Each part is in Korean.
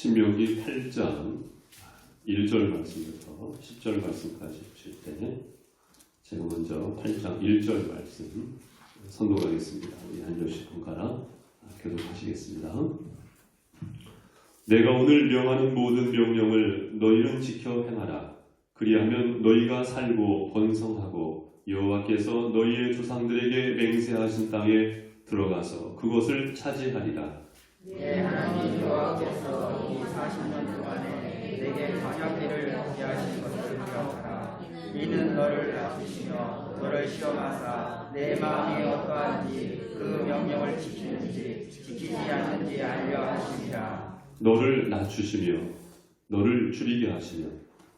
신명기 8장 1절 말씀부터 10절 말씀까지 보실 때 제가 먼저 8장 1절 말씀 선독하겠습니다. 우리 한 절씩 번갈아 교독하시겠습니다. 내가 오늘 명하는 모든 명령을 너희는 지켜 행하라. 그리하면 너희가 살고 번성하고 여호와께서 너희의 조상들에게 맹세하신 땅에 들어가서 그것을 차지하리라. 내 하나님 여호와께서 이 40년 동안에 내게 광야길을 걷게 하신 것을 기억하라. 이는 너를 낮추시며 너를 시험하사 내 마음이 어떠한지 그 명령을 지키는지 지키지 않는지 알려 하심이라. 너를 낮추시며 너를 줄이게 하시며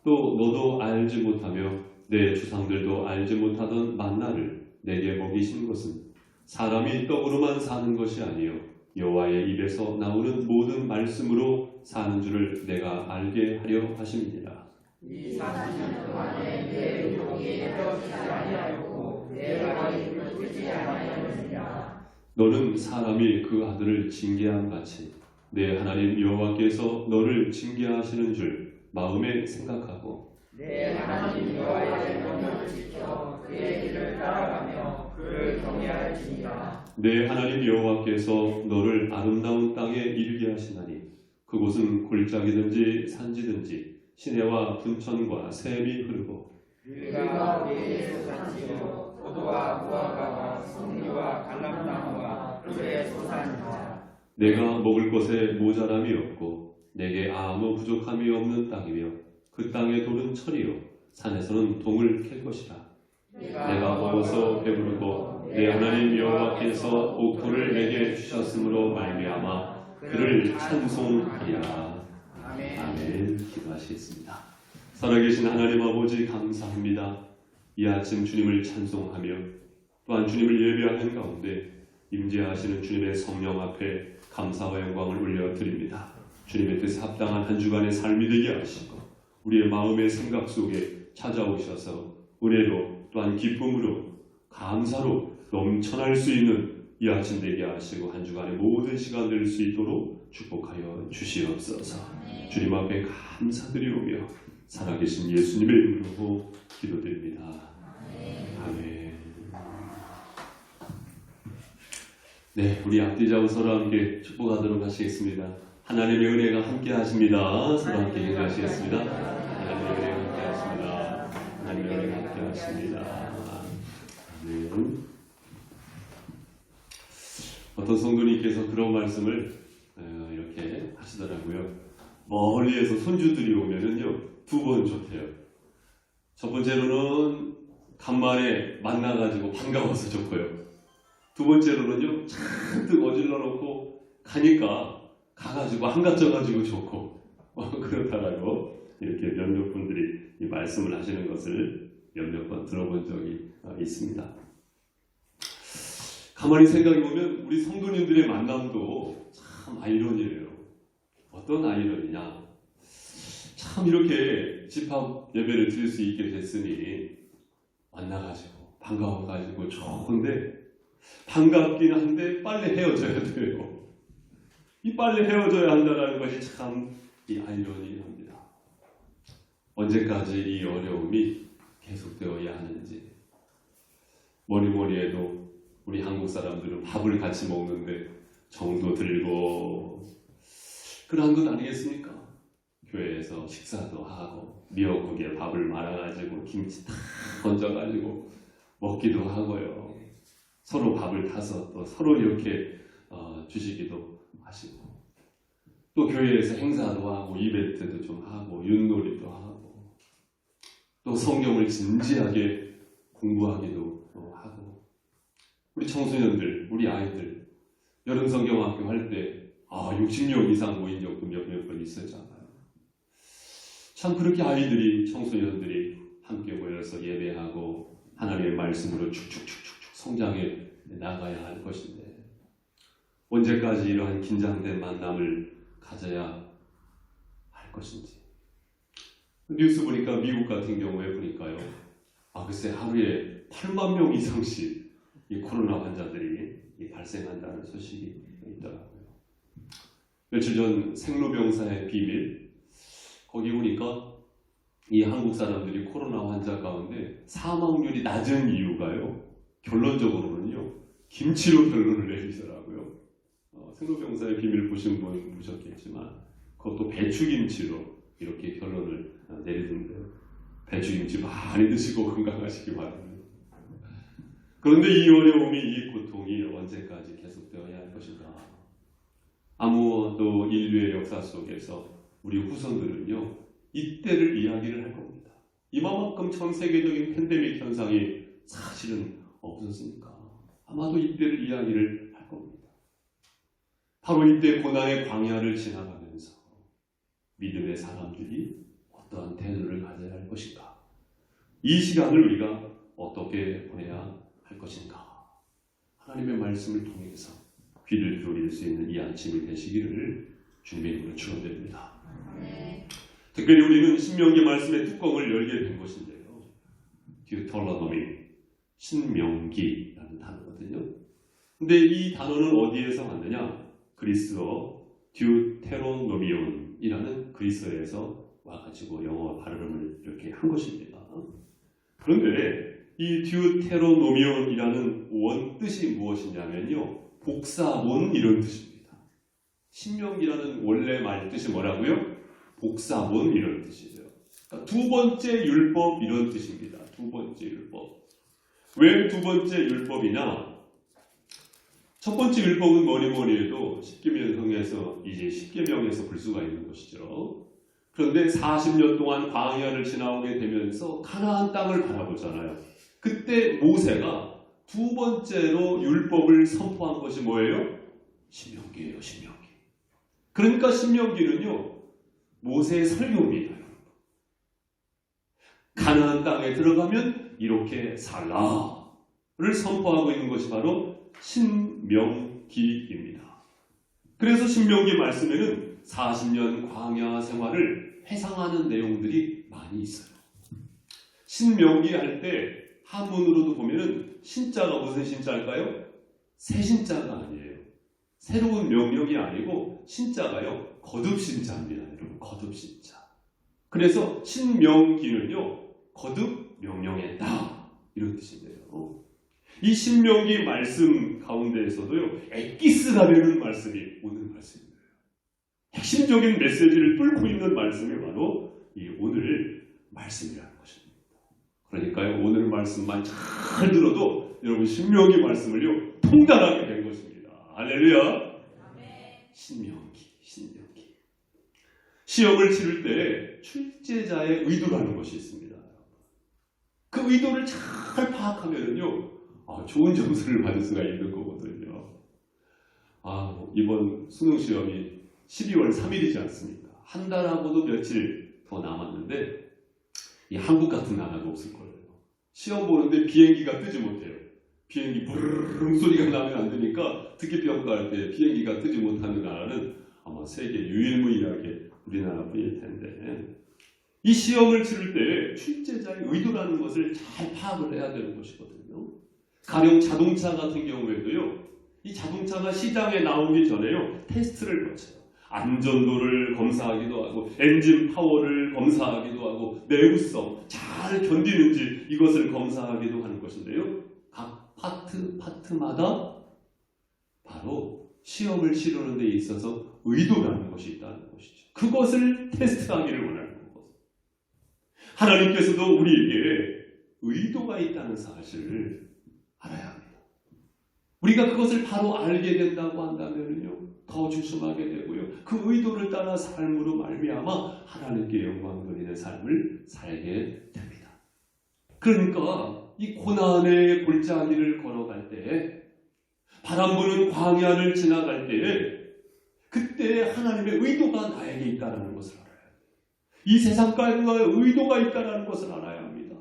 또 너도 알지 못하며 내 조상들도 알지 못하던 만나를 내게 먹이신 것은 사람이 떡으로만 사는 것이 아니요 여호와의 입에서 나오는 모든 말씀으로 사는 줄을 내가 알게 하려 하심이니라. 이 40년 동안에 내 의복이 헤어지지 아니하였고 내 발이 굴지 아니하였느니라. 너는 사람이 그 아들을 징계함 같이 내 하나님 여호와께서 너를 징계하시는 줄 마음에 생각하고 내 하나님 여호와의 명령을 지켜 그의 길을 따라가며 그를 경외할지니라. 내 하나님 여호와께서 너를 아름다운 땅에 이르게 하시나니 그곳은 골짜기든지 산지든지 시내와 분천과 샘이 흐르고 그가 우리에게 솟았지요. 포도와 무화과와 석류와 갈람나무와 꿀의 소산이라. 내가 먹을 것에 모자람이 없고 내게 아무 부족함이 없는 땅이며 그 땅의 돌은 철이요 산에서는 동을 캘 것이라. 내가 먹어서 배부르고 내 하나님 여호와께서 옥토를 내게 주셨으므로 말미암아 그를 찬송하리라. 아멘. 기도하시겠습니다. 살아계신 하나님 아버지 감사합니다. 이 아침 주님을 찬송하며 또한 주님을 예배하는 가운데 임재하시는 주님의 성령 앞에 감사와 영광을 올려드립니다. 주님의 뜻에 합당한 한 주간의 삶이 되게 하시고 우리의 마음의 생각 속에 찾아오셔서 은혜로 또한 기쁨으로 감사로 넘쳐날 수 있는 이 아침 되게 하시고 한 주간의 모든 시간 될 수 있도록 축복하여 주시옵소서. 주님 앞에 감사드리오며 살아계신 예수님의 이름으로 기도드립니다. 아멘. 네, 우리 앞뒤좌우서로 함께 축복하도록 하시겠습니다. 하나님의 은혜가 함께 하십니다. 서로 함께 기도하시겠습니다. 하나님의 은혜가 함께 하십니다. 하나님의 은혜가 함께 하십니다. 아멘. 어떤 성도님께서 그런 말씀을 이렇게 하시더라고요. 멀리에서 손주들이 오면은요, 두 번 좋대요. 첫 번째로는 간만에 만나가지고 반가워서 좋고요. 두 번째로는요, 잔뜩 어질러 놓고 가니까 가가지고 한가져가지고 좋고 그렇다라고 이렇게 몇몇 분들이 이 말씀을 하시는 것을 몇몇 번 들어본 적이 있습니다. 가만히 생각해보면 우리 성도님들의 만남도 참 아이러니해요. 어떤 아이러니냐? 참 이렇게 집합 예배를 드릴 수 있게 됐으니 만나가지고 반가워가지고 좋은데 반갑긴 한데 빨리 헤어져야 돼요. 이 빨리 헤어져야 한다는 것이 참 이 아이러니합니다. 언제까지 이 어려움이 계속되어야 하는지. 뭐니 해도 우리 한국 사람들은 밥을 같이 먹는데 정도 들고 그런 것 아니겠습니까? 교회에서 식사도 하고 미역국에 밥을 말아가지고 김치 다 건져가지고 먹기도 하고요. 서로 밥을 타서 또 서로 이렇게 주시기도 하시고 또 교회에서 행사도 하고 이벤트도 좀 하고 윷놀이도 하고 또 성경을 진지하게 공부하기도 하고 우리 청소년들, 우리 아이들 여름 성경학교 할 때 60명 이상 모인 적도 몇몇 번 있었잖아요. 참 그렇게 아이들이 청소년들이 함께 모여서 예배하고 하나님의 말씀으로 축축축축 성장해 나가야 할 것인데 언제까지 이러한 긴장된 만남을 가져야 할 것인지. 뉴스 보니까 미국 같은 경우에 보니까요. 글쎄 하루에 8만 명 이상씩 이 코로나 환자들이 발생한다는 소식이 있더라고요. 며칠 전 생로병사의 비밀 거기 보니까 이 한국 사람들이 코로나 환자 가운데 사망률이 낮은 이유가요. 결론적으로는요. 김치로 결론을 내리더라고요. 생로병사의 비밀 보신 분 보셨겠지만 그것도 배추김치로 이렇게 결론을 내리던데요. 배추김치 많이 드시고 건강하시기 바랍니다. 그런데 이 어려움이, 이 고통이 언제까지 계속되어야 할 것인가? 아무도 인류의 역사 속에서 우리 후손들은요, 이때를 이야기를 할 겁니다. 이만큼 전 세계적인 팬데믹 현상이 사실은 없었으니까 아마도 이때를 이야기를 할 겁니다. 바로 이때 고난의 광야를 지나가면서 믿음의 사람들이 어떠한 태도를 가져야 할 것인가? 이 시간을 우리가 어떻게 보내야 할 것인가? 하나님의 말씀을 통해서 귀를 기울일 수 있는 이 아침이 되시기를 주님으로 축원드립니다. 특별히 우리는 신명기 말씀의 뚜껑을 열게 된 것인데요. 듀터로노미, 신명기라는 단어거든요. 근데 이 단어는 어디에서 왔느냐? 그리스어 듀테로노미온이라는 그리스어에서 와가지고 영어 발음을 이렇게 한 것입니다. 그런데 이 듀테로노미온이라는 원 뜻이 무엇이냐면요. 복사본 이런 뜻입니다. 신명기라는 원래 말 뜻이 뭐라고요? 복사본 이런 뜻이죠. 그러니까 두 번째 율법 이런 뜻입니다. 두 번째 율법. 왜 두 번째 율법이냐? 첫 번째 율법은 뭐니 해도 십계명에서 이제 십계명에서 볼 수가 있는 것이죠. 그런데 40년 동안 광야를 지나오게 되면서 가나안 땅을 바라보잖아요. 그때 모세가 두 번째로 율법을 선포한 것이 뭐예요? 신명기예요. 신명기. 그러니까 신명기는요. 모세의 설교입니다. 가나안 땅에 들어가면 이렇게 살라를 선포하고 있는 것이 바로 신명기입니다. 그래서 신명기 말씀에는 40년 광야 생활을 회상하는 내용들이 많이 있어요. 신명기 할 때 한문으로도 보면은 신자가 무슨 신자일까요? 새 신자가 아니에요. 새로운 명령이 아니고 신자가요. 거듭 신자입니다. 여러분 거듭 신자. 그래서 신명기는요. 거듭 명령했다. 이런 뜻인데요. 이 신명기 말씀 가운데에서도요. 엑기스가 되는 말씀이 오늘 말씀이에요. 핵심적인 메시지를 뚫고 있는 말씀이 바로 이 오늘 말씀이라는 것입니다. 그러니까요. 오늘 말씀만 잘 들어도 여러분 신명기 말씀을요. 통달하게 된 것입니다. 할렐루야. 신명기. 시험을 치를 때 출제자의 의도라는 것이 있습니다. 그 의도를 잘 파악하면요. 좋은 점수를 받을 수가 있는 거거든요. 이번 수능 시험이 12월 3일이지 않습니까? 한 달하고도 며칠 더 남았는데 이 한국 같은 나라가 없을 거예요. 시험 보는데 비행기가 뜨지 못해요. 비행기 부르릉 소리가 나면 안 되니까 특기평가할 때 비행기가 뜨지 못하는 나라는 아마 세계 유일무이하게 우리나라뿐일 텐데 이 시험을 치를 때 출제자의 의도라는 것을 잘 파악을 해야 되는 것이거든요. 가령 자동차 같은 경우에도요. 이 자동차가 시장에 나오기 전에요. 테스트를 거쳐요. 안전도를 검사하기도 하고 엔진 파워를 검사하기도 하고 내구성 잘 견디는지 이것을 검사하기도 하는 것인데요. 각 파트마다 바로 시험을 치르는 데 있어서 의도라는 것이 있다는 것이죠. 그것을 테스트하기를 원하는 거거든요. 하나님께서도 우리에게 의도가 있다는 사실을 알아야 합니다. 우리가 그것을 바로 알게 된다고 한다면요. 더 조심하게 되고요. 그 의도를 따라 삶으로 말미암아 하나님께 영광 돌리는 삶을 살게 됩니다. 그러니까 이 고난의 골짜기를 걸어갈 때 바람 부는 광야를 지나갈 때 그때 하나님의 의도가 나에게 있다는 것을 알아야 해요. 이 세상 가운데 의도가 있다는 것을 알아야 합니다.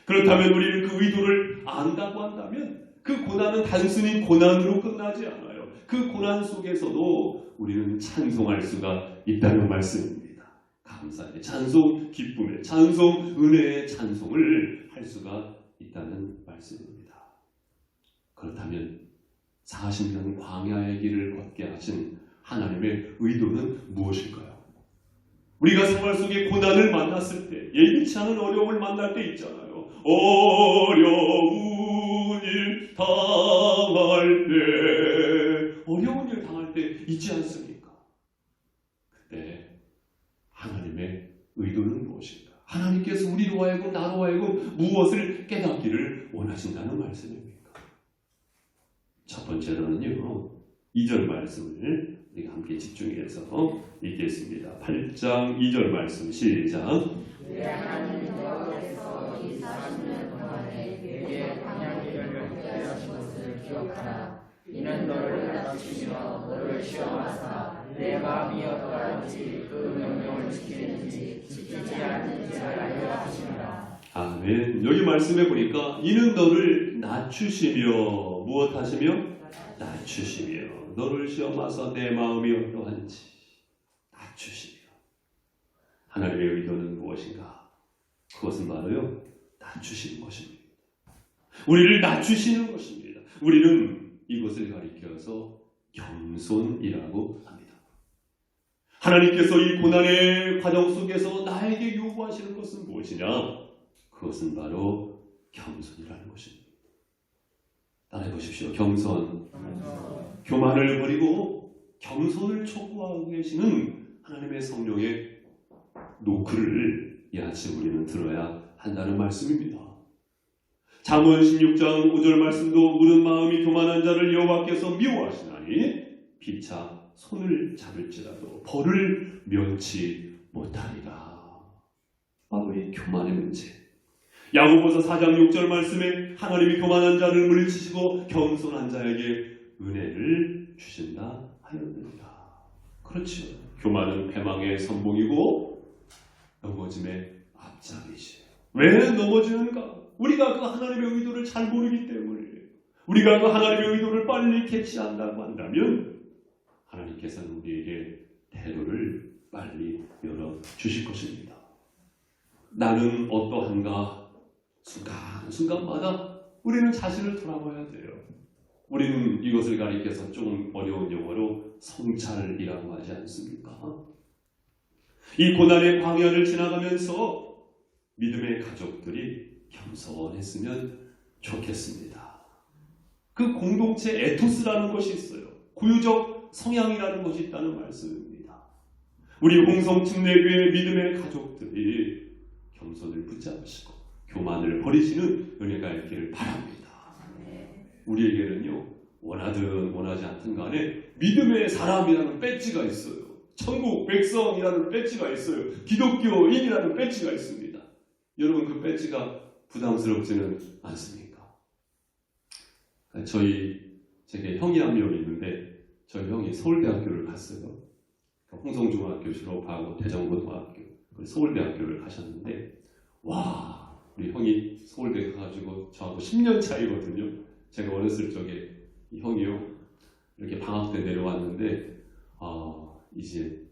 그렇다면 우리는 그 의도를 안다고 한다면 그 고난은 단순히 고난으로 끝나지 않아요. 그 고난 속에서도 우리는 찬송할 수가 있다는 말씀입니다. 감사의 찬송, 기쁨의 찬송, 은혜의 찬송을 할 수가 있다는 말씀입니다. 그렇다면 40년 광야의 길을 걷게 하신 하나님의 의도는 무엇일까요? 우리가 생활 속에 고난을 만났을 때, 예기치 않은 어려움을 만날 때 있잖아요. 어려운 일 당할 때, 어려운 일 당할 때 있지 않습니까? 그때 하나님의 의도는 무엇인가? 하나님께서 우리로 하여금, 나로 하여금 무엇을 깨닫기를 원하신다는 말씀입니까? 첫 번째로는요, 2절 말씀을 우리가 함께 집중해서 읽겠습니다. 8장 2절 말씀 시작. 내 하나님 여호와께서 이 40년 동안에 내게 광야길을 걷게 하신 것을 기억하라. 이는 너를 낮추시며 너를 시험하사 내 마음이 어떠한지 그 명령을 지키는지 지키지 않는지를 알려 하시니라. 아멘. 여기 말씀해 보니까 이는 너를 낮추시며 무엇 하시며? 낮추시며 너를 시험하사 내 마음이 어떠한지 낮추시며. 하나님의 의도는 무엇인가? 그것은 바로요, 낮추시는 것입니다. 우리를 낮추시는 것입니다. 우리는 이것을 가리켜서 겸손이라고 합니다. 하나님께서 이 고난의 과정 속에서 나에게 요구하시는 것은 무엇이냐? 그것은 바로 겸손이라는 것입니다. 따라해 보십시오. 겸손. 교만을 버리고 겸손을 촉구하고 계시는 하나님의 성령의 노크를 이 아침 우리는 들어야 한다는 말씀입니다. 잠언 16장 5절 말씀도 무릇 마음이 교만한 자를 여호와께서 미워하시나니 피차 손을 잡을지라도 벌을 면치 못하리라. 바로 이 교만의 문제. 야고보서 4장 6절 말씀에 하나님이 교만한 자를 물리치시고 겸손한 자에게 은혜를 주신다 하였느니라. 그렇죠. 교만은 패망의 선봉이고 넘어짐의 앞장이지. 왜 넘어지는가? 우리가 그 하나님의 의도를 잘 모르기 때문에, 우리가 그 하나님의 의도를 빨리 캐치한다고 한다면 하나님께서는 우리에게 대로를 빨리 열어주실 것입니다. 나는 어떠한가? 순간마다 우리는 자신을 돌아봐야 돼요. 우리는 이것을 가리켜서 조금 어려운 용어로 성찰이라고 하지 않습니까? 이 고난의 광야를 지나가면서 믿음의 가족들이 겸손했으면 좋겠습니다. 그 공동체 에토스라는 것이 있어요. 구유적 성향이라는 것이 있다는 말씀입니다. 우리 홍성침례교회 믿음의 가족들이 겸손을 붙잡으시고 교만을 버리시는 은혜가 있기를 바랍니다. 우리에게는요, 원하든 원하지 않든 간에 믿음의 사람이라는 배지가 있어요. 천국 백성이라는 배지가 있어요. 기독교인이라는 배지가 있습니다. 여러분, 그 배지가 부담스럽지는 않습니까? 제게 형이 한 명 있는데 저희 형이 서울대학교를 갔어요. 홍성중학교 졸업하고 대전고등학교, 서울대학교를 가셨는데, 와, 우리 형이 서울대 가가지고 저하고 10년 차이거든요. 제가 어렸을 적에 이 형이요, 이렇게 방학 때 내려왔는데, 이제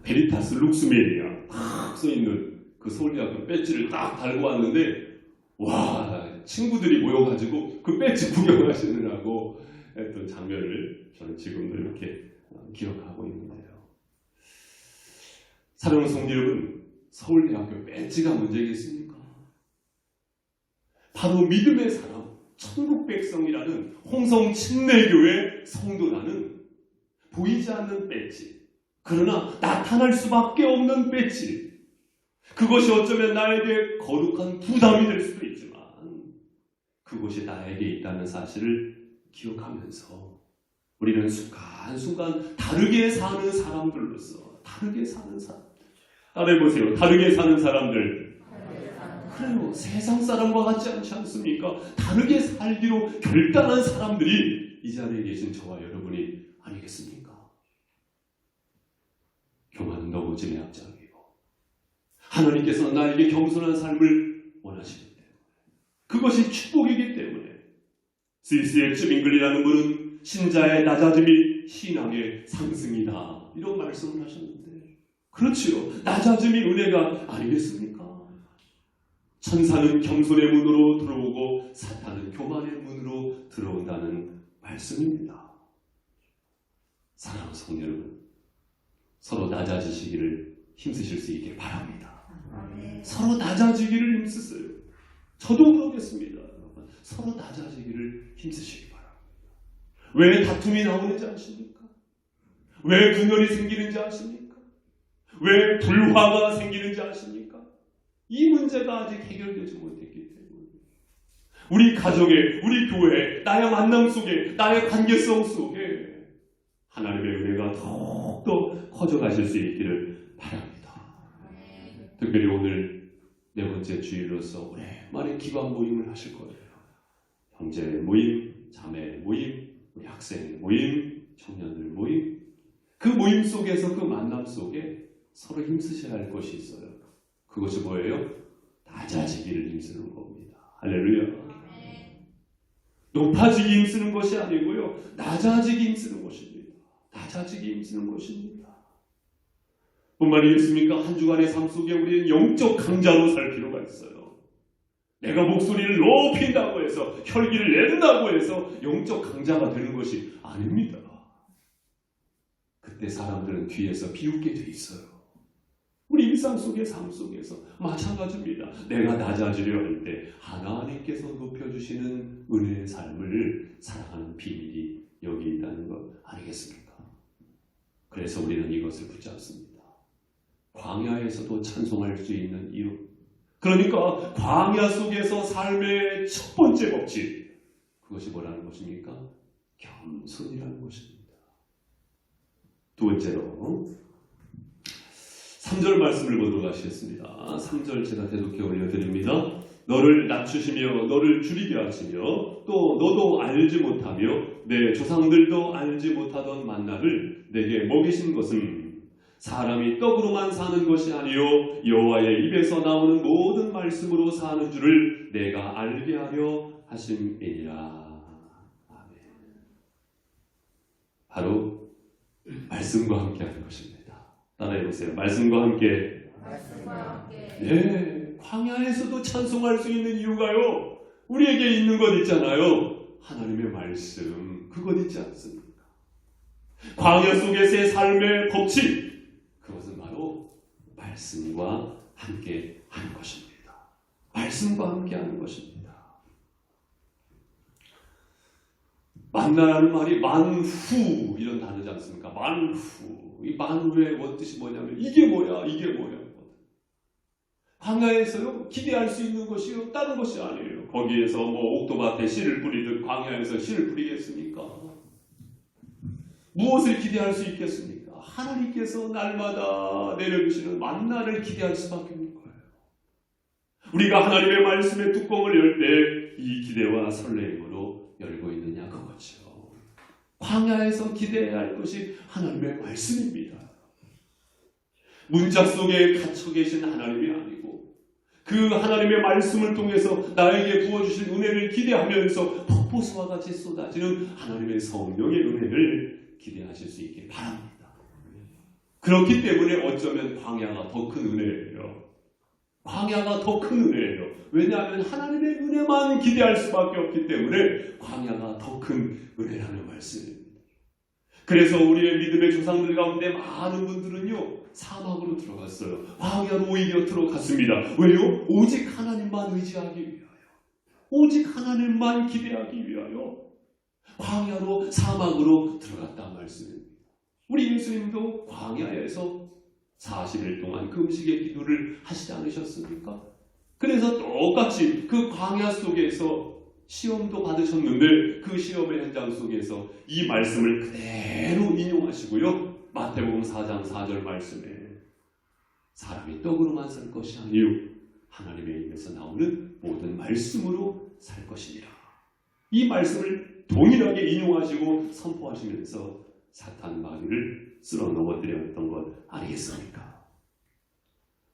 베리타스 룩스메리아 딱 써있는 그 서울대학교 배지를 딱 달고 왔는데, 와, 친구들이 모여가지고 그 배지 구경하시느라고 했던 장면을 저는 지금도 이렇게 기억하고 있는데요. 사랑하는 성도 여러분, 서울대학교 배지가 문제겠습니까? 바로 믿음의 사람, 천국 백성이라는 홍성침례교회 성도라는 보이지 않는 배지, 그러나 나타날 수밖에 없는 배지, 그것이 어쩌면 나에게 거룩한 부담이 될 수도 있지만 그것이 나에게 있다는 사실을 기억하면서 우리는 순간순간 다르게 사는 사람들로서, 다르게 사는 사람, 따라해보세요. 다르게 사는 사람들. 그래요. 세상 사람과 같지 않지 않습니까? 다르게 살기로 결단한 사람들이 이 자리에 계신 저와 여러분이 아니겠습니까? 교만은 넘어짐의 앞장이고 하나님께서 나에게 겸손한 삶을 원하시기 때문에, 그것이 축복이기 때문에 C.S. 츠밍글이라는 분은 신자의 낮아짐이 신앙의 상승이다, 이런 말씀을 하셨는데, 그렇지요. 낮아짐이 은혜가 아니겠습니까? 천사는 겸손의 문으로 들어오고 사탄은 교만의 문으로 들어온다는 말씀입니다. 사랑하는 성도 여러분, 서로 낮아지시기를 힘쓰실 수 있길 바랍니다. 서로 낮아지기를 힘쓰세요. 저도 그러겠습니다. 여러분. 서로 낮아지기를 힘쓰시기 바랍니다. 왜 다툼이 나오는지 아십니까? 왜 분열이 생기는지 아십니까? 왜 불화가 생기는지 아십니까? 이 문제가 아직 해결되지 못했기 때문에 우리 가정에, 우리 교회에, 나의 만남 속에, 나의 관계성 속에 하나님의 은혜가 더욱더 커져가실 수 있기를 바랍니다. 특별히 오늘 네 번째 주일로서 오랜만에 기반 모임을 하실 거예요. 형제 모임, 자매 모임, 우리 학생 모임, 청년들 모임. 그 모임 속에서, 그 만남 속에 서로 힘쓰셔야 할 것이 있어요. 그것이 뭐예요? 낮아지기를 힘쓰는 겁니다. 할렐루야. 높아지기 힘쓰는 것이 아니고요, 낮아지기 힘쓰는 것입니다. 낮아지기 힘쓰는 것입니다. 뿐만 아니겠습니까? 한 주간의 삶 속에 우리는 영적 강자로 살 필요가 있어요. 내가 목소리를 높인다고 해서, 혈기를 낸다고 해서 영적 강자가 되는 것이 아닙니다. 그때 사람들은 뒤에서 비웃게 돼 있어요. 우리 일상 속의 삶 속에서 마찬가지입니다. 내가 낮아지려 할 때 하나님께서 높여주시는 은혜의 삶을 살아가는 비밀이 여기 있다는 것 아니겠습니까? 그래서 우리는 이것을 붙잡습니다. 광야에서도 찬송할 수 있는 이유. 그러니까 광야 속에서 삶의 첫 번째 법칙. 그것이 뭐라는 것입니까? 겸손이라는 것입니다. 두 번째로 3절 말씀을 보도록 하시겠습니다. 3절 제가 계속해 올려드립니다. 너를 낮추시며 너를 줄이게 하시며 또 너도 알지 못하며 내 조상들도 알지 못하던 만나를 내게 먹이신 것은 사람이 떡으로만 사는 것이 아니요 여호와의 입에서 나오는 모든 말씀으로 사는 줄을 내가 알게 하려 하심이니라. 아멘. 바로 말씀과 함께 하는 것입니다. 따라해보세요. 말씀과 함께. 네, 광야에서도 찬송할 수 있는 이유가요, 우리에게 있는 것 있잖아요. 하나님의 말씀, 그것 있지 않습니까? 광야 속에서의 삶의 법칙, 그것은 바로 말씀과 함께 하는 것입니다. 말씀과 함께 하는 것입니다. 만나라는 말이 만후 이런 단어지 않습니까? 만후. 이 만후의 뜻이 뭐냐면 이게 뭐야, 이게 뭐야. 광야에서요, 기대할 수 있는 것이요, 다른 것이 아니에요. 거기에서 옥토밭에 씨를 뿌리듯 광야에서 씨를 뿌리겠습니까? 무엇을 기대할 수 있겠습니까? 하나님께서 날마다 내려주시는 만나를 기대할 수밖에 없는 거예요. 우리가 하나님의 말씀의 뚜껑을 열 때 이 기대와 설레임으로 열고 있느냐, 그거죠. 광야에서 기대해야 할 것이 하나님의 말씀입니다. 문짝 속에 갇혀 계신 하나님이 아니고 그 하나님의 말씀을 통해서 나에게 부어주실 은혜를 기대하면서 폭포수와 같이 쏟아지는 하나님의 성령의 은혜를 기대하실 수 있길 바랍니다. 그렇기 때문에 어쩌면 광야가 더 큰 은혜예요. 광야가 더 큰 은혜예요. 왜냐하면 하나님의 은혜만 기대할 수밖에 없기 때문에 광야가 더 큰 은혜라는 말씀입니다. 그래서 우리의 믿음의 조상들 가운데 많은 분들은요, 사막으로 들어갔어요. 광야로 오히려 들어갔습니다. 왜요? 오직 하나님만 의지하기 위하여, 오직 하나님만 기대하기 위하여 광야로, 사막으로 들어갔다는 말씀입니다. 우리 예수님도 광야에서 40일 동안 금식의 기도를 하시지 않으셨습니까? 그래서 똑같이 그 광야 속에서 시험도 받으셨는데 그 시험의 현장 속에서 이 말씀을 그대로 인용하시고요. 마태복음 4장 4절 말씀에 사람이 떡으로만 살 것이 아니요 하나님의 입에서 나오는 모든 말씀으로 살 것이니라. 이 말씀을 동일하게 인용하시고 선포하시면서 사탄 마귀를 쓸어 넘어뜨렸던 것 아니겠습니까?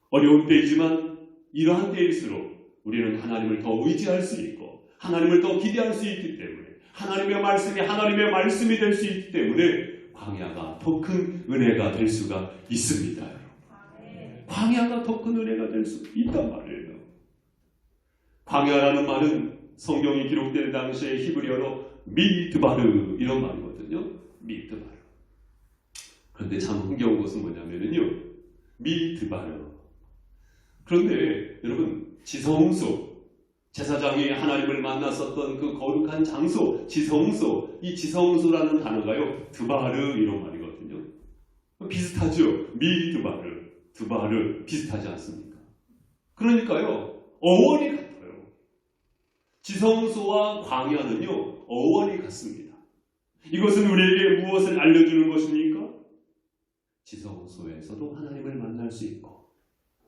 어려운 때이지만 이러한 때일수록 우리는 하나님을 더 의지할 수 있고 하나님을 더 기대할 수 있기 때문에 하나님의 말씀이 하나님의 말씀이 될 수 있기 때문에 광야가 더 큰 은혜가 될 수가 있습니다. 광야가 더 큰 은혜가 될 수 있단 말이에요. 광야라는 말은 성경이 기록될 당시에 히브리어로 미드바르 이런 말이거든요. 미드바르. 그런데 참 흥겨운 것은 뭐냐면요, 미드바르. 그런데 여러분, 지성소, 제사장이 하나님을 만났었던 그 거룩한 장소, 지성소, 이 지성소라는 단어가요, 드바르 이런 말이거든요. 비슷하죠? 미드바르, 드바르 비슷하지 않습니까? 그러니까요, 어원이 같아요. 지성소와 광야는요, 어원이 같습니다. 이것은 우리에게 무엇을 알려주는 것입니까? 지성소에서도 하나님을 만날 수 있고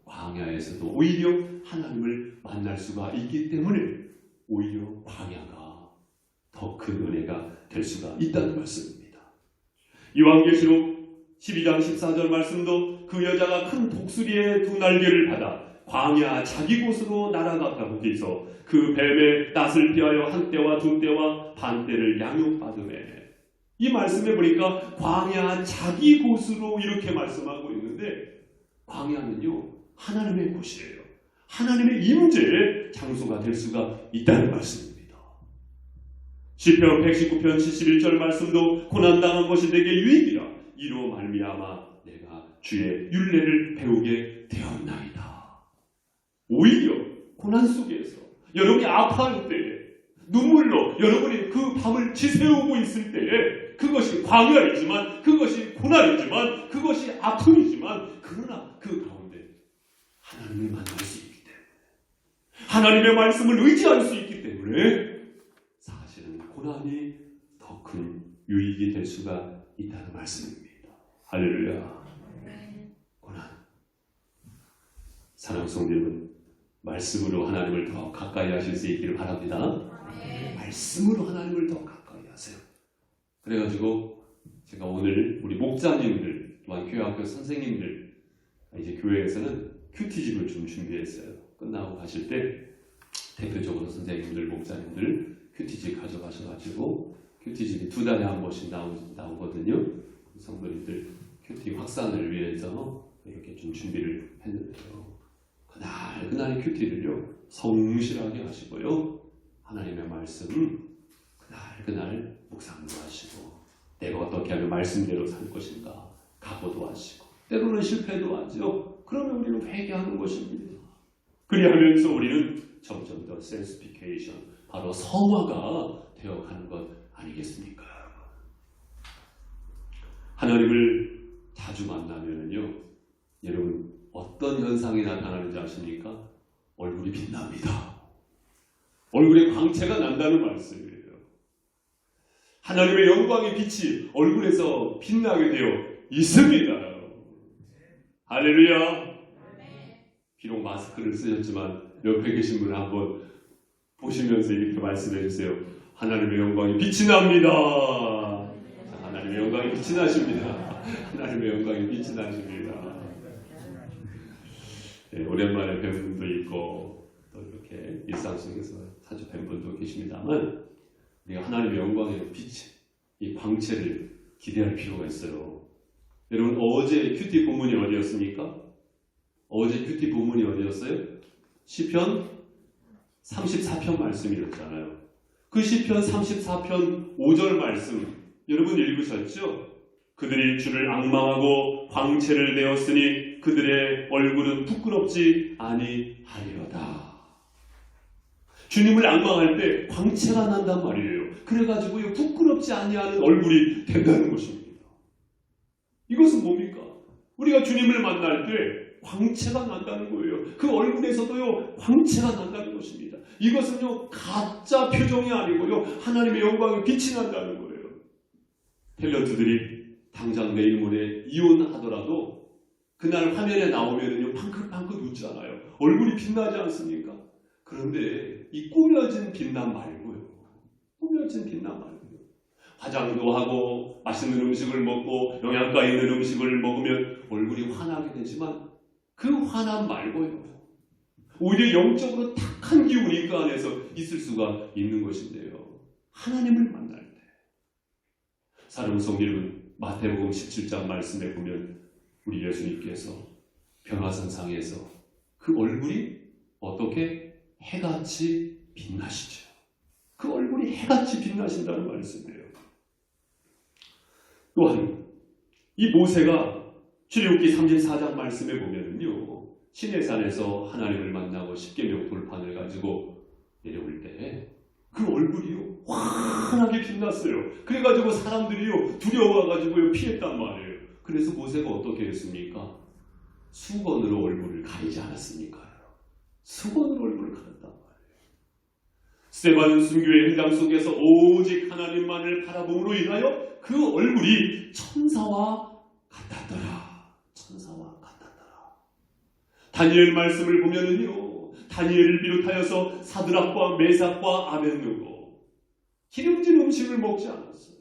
광야에서도 오히려 하나님을 만날 수가 있기 때문에 오히려 광야가 더 큰 은혜가 될 수가 있다는 말씀입니다. 요한계시록 12장 14절 말씀도 그 여자가 큰 독수리의 두 날개를 받아 광야 자기 곳으로 날아갔다고 해서 그 뱀의 낯을 피하여 한 때와 두 때와 반 때를 양육받으매. 이 말씀에 보니까 광야 자기 곳으로 이렇게 말씀하고 있는데, 광야는요 하나님의 곳이에요. 하나님의 임재의 장소가 될 수가 있다는 말씀입니다. 시편 119편 71절 말씀도 고난당한 것이 내게 유익이라 이로 말미암아 내가 주의 율례를 배우게 되었나이다. 오히려 고난 속에서 여러분이 아파할 때에 눈물로 여러분이 그 밤을 지새우고 있을 때에 그것이 광야이지만, 그것이 고난이지만, 그것이 아픔이지만, 그러나 그 가운데 하나님을 만날 수 있기 때문에, 하나님의 말씀을 의지할 수 있기 때문에 사실은 고난이 더 큰 유익이 될 수가 있다는 말씀입니다. 할렐루야. 고난. 사랑하는 성도 여러분, 말씀으로 하나님을 더 가까이 하실 수 있기를 바랍니다. 말씀으로 하나님을 더 가까이 하세요. 그래가지고 제가 오늘 우리 목자님들, 또한 교회학교 선생님들, 이제 교회에서는 큐티집을 좀 준비했어요. 끝나고 가실 때 대표적으로 선생님들, 목자님들 큐티집 가져가셔가지고, 큐티집이 2달에 한 번씩 나오거든요. 성도님들 큐티 확산을 위해서 이렇게 좀 준비를 했는데요. 그날 큐티를요 성실하게 하시고요, 하나님의 말씀 그날 묵상도 하시고, 내가 어떻게 하면 말씀대로 살 것인가 각오도 하시고, 때로는 실패도 하죠. 그러면 우리는 회개하는 것입니다. 그리하면서 우리는 점점 더 센스피케이션, 바로 성화가 되어가는 것 아니겠습니까? 하나님을 자주 만나면요, 여러분 어떤 현상이 나타나는지 아십니까? 얼굴이 빛납니다. 얼굴에 광채가 난다는 말씀이에요. 하나님의 영광의 빛이 얼굴에서 빛나게 되어 있습니다. 할렐루야. 비록 마스크를 쓰셨지만 옆에 계신 분을 한번 보시면서 이렇게 말씀해 주세요. 하나님의 영광이 빛이 납니다. 하나님의 영광이 빛이 나십니다. 하나님의 영광이 빛이 나십니다. 네, 오랜만에 뵌 분도 있고 또 이렇게 일상 속에서 자주 뵌 분도 계십니다만, 우리가 하나님의 영광의 빛, 이 광채를 기대할 필요가 있어요. 여러분, 어제 큐티 본문이 어디였습니까? 어제 큐티 본문이 어디였어요? 시편 34편 말씀이었잖아요. 그 시편 34편 5절 말씀 여러분 읽으셨죠? 그들이 주를 앙망하고 광채를 내었으니 그들의 얼굴은 부끄럽지 아니하리로다. 주님을 앙망할 때 광채가 난단 말이에요. 그래가지고 부끄럽지 아니하는 얼굴이 된다는 것입니다. 이것은 뭡니까? 우리가 주님을 만날 때 광채가 난다는 거예요. 그 얼굴에서도요 광채가 난다는 것입니다. 이것은요 가짜 표정이 아니고요 하나님의 영광의 빛이 난다는 거예요. 탤런트들이 당장 내일 모레 이혼하더라도 그날 화면에 나오면은요 팡긋팡긋 웃잖아요. 얼굴이 빛나지 않습니까? 그런데 이 꾸며진 빛남 말고요. 꾸며진 빛남 말고요. 화장도 하고 맛있는 음식을 먹고 영양가 있는 음식을 먹으면 얼굴이 환하게 되지만 그 환함 말고요. 오히려 영적으로 탁한 기운이 그 안에서 있을 수가 있는 것인데요. 하나님을 만날 때. 사랑하는 성도 여러분, 마태복음 17장 말씀에 보면 우리 예수님께서 변화산상에서 그 얼굴이 어떻게 해같이 빛나시죠. 그 얼굴이 해같이 빛나신다는 말씀이에요. 또한 이 모세가 출애굽기 34장 말씀에 보면은요, 시내산에서 하나님을 만나고 십계명 돌판을 가지고 내려올 때 그 얼굴이요 환하게 빛났어요. 그래가지고 사람들이요 두려워가지고요 피했단 말이에요. 그래서 모세가 어떻게 했습니까? 수건으로 얼굴을 가리지 않았습니까요? 수건으로 얼굴을 가렸단 말이에요. 스데반 순교의 현장 속에서 오직 하나님만을 바라봄으로 인하여 그 얼굴이 천사와 같았더라. 천사와 같았더라. 다니엘 말씀을 보면은요, 다니엘을 비롯하여서 사드락과 메삭과 아벳느고 기름진 음식을 먹지 않았어요.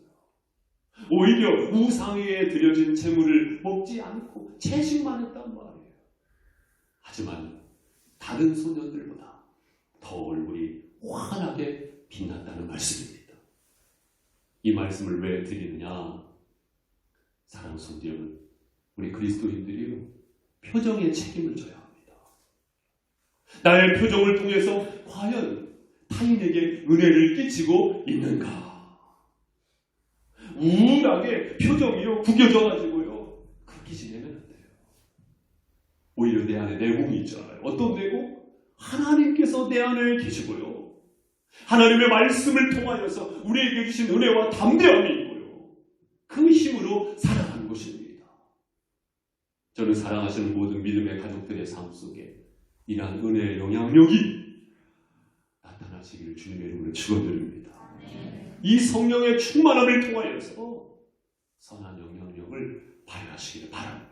오히려 우상에 드려진 제물을 먹지 않고 채식만 했단 말이에요. 하지만 다른 소년들보다 더 얼굴이 환하게 빛났다는 말씀입니다. 이 말씀을 왜 드리느냐? 사랑하는 성도 여러분, 우리 그리스도인들이요 표정에 책임을 져야 합니다. 나의 표정을 통해서 과연 타인에게 은혜를 끼치고 있는가? 우울하게 표정이요 구겨져 가지고요 그렇게 지내면 안 돼요. 오히려 내 안에 내공이 있잖아요. 어떤 내공? 하나님께서 내 안에 계시고요, 하나님의 말씀을 통하여서 우리에게 주신 은혜와 담대함이 있고요, 그 힘으로 살아가는 것입니다. 저는 사랑하시는 모든 믿음의 가족들의 삶 속에 이러한 은혜의 영향력이 나타나시기를 주님의 이름으로 축원드립니다. 이 성령의 충만함을 통하여서 선한 영향력을 발휘하시기를 바랍니다.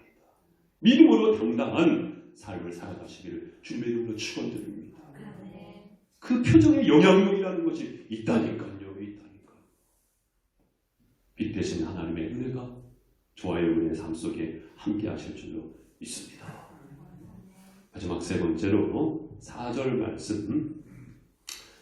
믿음으로 당당한 삶을 살아가시기를 주님의 이름으로 축원드립니다. 그 표정의 영향력이라는 것이 있다니까요. 빛 대신 하나님의 은혜가 저와의 은혜의 삶 속에 함께 하실 줄로 믿습니다. 마지막 세 번째로 4절 말씀.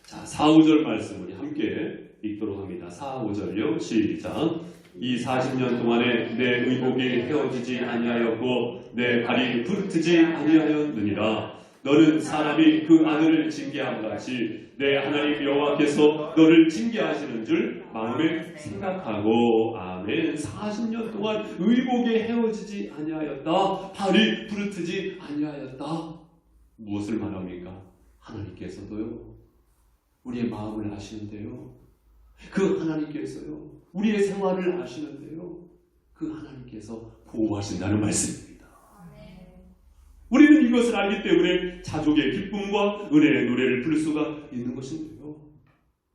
자, 4, 5절 말씀 우리 함께 읽도록 합니다. 4, 5절요. 시작. 이 40년 동안에 내 의복이 헤어지지 아니하였고 내 발이 부르트지 아니하였느니라. 너는 사람이 그 아들을 징계함 같이 내 하나님 여호와께서 너를 징계하시는 줄 마음에 생각하고. 아멘. 40년 동안 의복이 헤어지지 아니하였다. 발이 부르트지 아니하였다. 무엇을 말합니까? 하나님께서도요 우리의 마음을 아시는데요, 그 하나님께서요 우리의 생활을 아시는데요, 그 하나님께서 보호하신다는 말씀입니다. 우리는 이것을 알기 때문에 자족의 기쁨과 은혜의 노래를 부를 수가 있는 것인데요,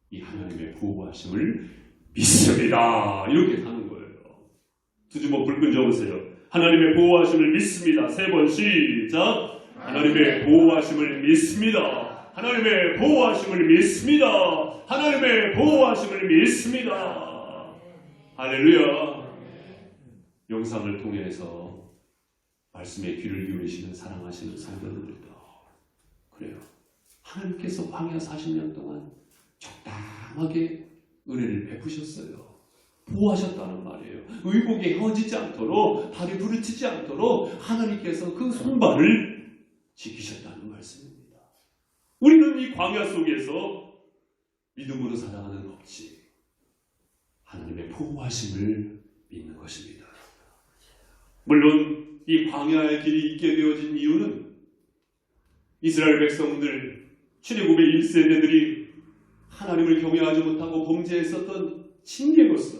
이 하나님의 보호하심을 믿습니다. 이렇게 하는 거예요. 두 주먹 불끈 적으세요. 하나님의 보호하심을 믿습니다. 세 번 시작. 하나님의 보호하심을 믿습니다. 하나님의 보호하심을 믿습니다. 하나님의 보호하심을 믿습니다. 할렐루야. 영상을 통해서 말씀에 귀를 기울이시는 사랑하시는 성도들도 그래요. 하나님께서 광야 40년 동안 적당하게 은혜를 베푸셨어요. 보호하셨다는 말이에요. 의복이 헤어지지 않도록, 발이 부르치지 않도록 하나님께서 그 손발을 지키셨다는 말씀입니다. 우리는 이 광야 속에서 믿음으로 살아가는 것이 하나님의 보호하심을 믿는 것입니다. 물론 이 광야의 길이 있게 되어진 이유는 이스라엘 백성들, 출애굽의 1세대들이 하나님을 경외하지 못하고 범죄했었던 징계로서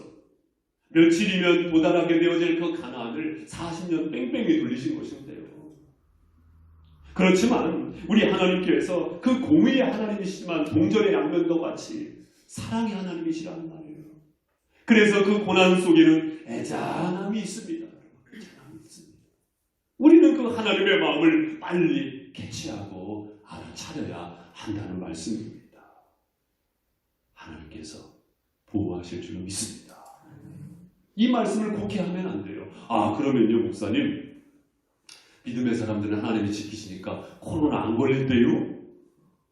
며칠이면 도달하게 되어질 그 가나안을 40년 뺑뺑이 돌리신 것인데요. 그렇지만 우리 하나님께서 그 공의의 하나님이시지만 동전의 양면도 같이 사랑의 하나님이시라는 말이에요. 그래서 그 고난 속에는 애잔함이 있습니다. 우리는 그 하나님의 마음을 빨리 캐치하고 알아차려야 한다는 말씀입니다. 하나님께서 보호하실 줄 믿습니다. 이 말씀을 곡해하면 안 돼요. 아, 그러면요 목사님, 믿음의 사람들은 하나님이 지키시니까 코로나 안 걸린대요?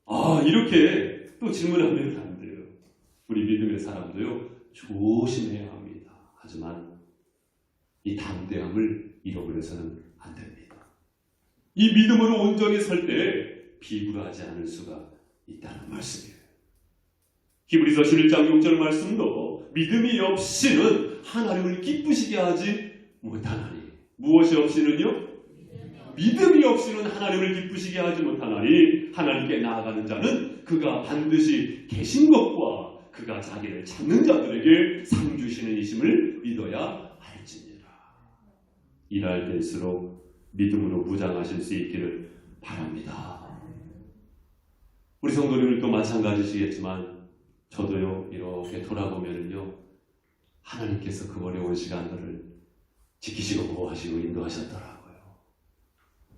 아, 이렇게 또 질문하면 안 돼요. 우리 믿음의 사람도요 조심해야 합니다. 하지만 이 담대함을 잃어버려서는 안 됩니다. 이 믿음으로 온전히 설 때 비굴하지 않을 수가 있다는 말씀이에요. 히브리서 11장 6절 말씀도 믿음이 없이는 하나님을 기쁘시게 하지 못하나니. 무엇이 없이는요? 믿음이 없이는 하나님을 기쁘시게 하지 못하나니. 하나님께 나아가는 자는 그가 반드시 계신 것과 그가 자기를 찾는 자들에게 상 주시는 이심을 믿어야 할지니라. 일할 때일수록 믿음으로 무장하실 수 있기를 바랍니다. 우리 성도님들도 마찬가지시겠지만 저도요, 이렇게 돌아보면요, 하나님께서 그 어려운 시간들을 지키시고 보호하시고 인도하셨더라고요.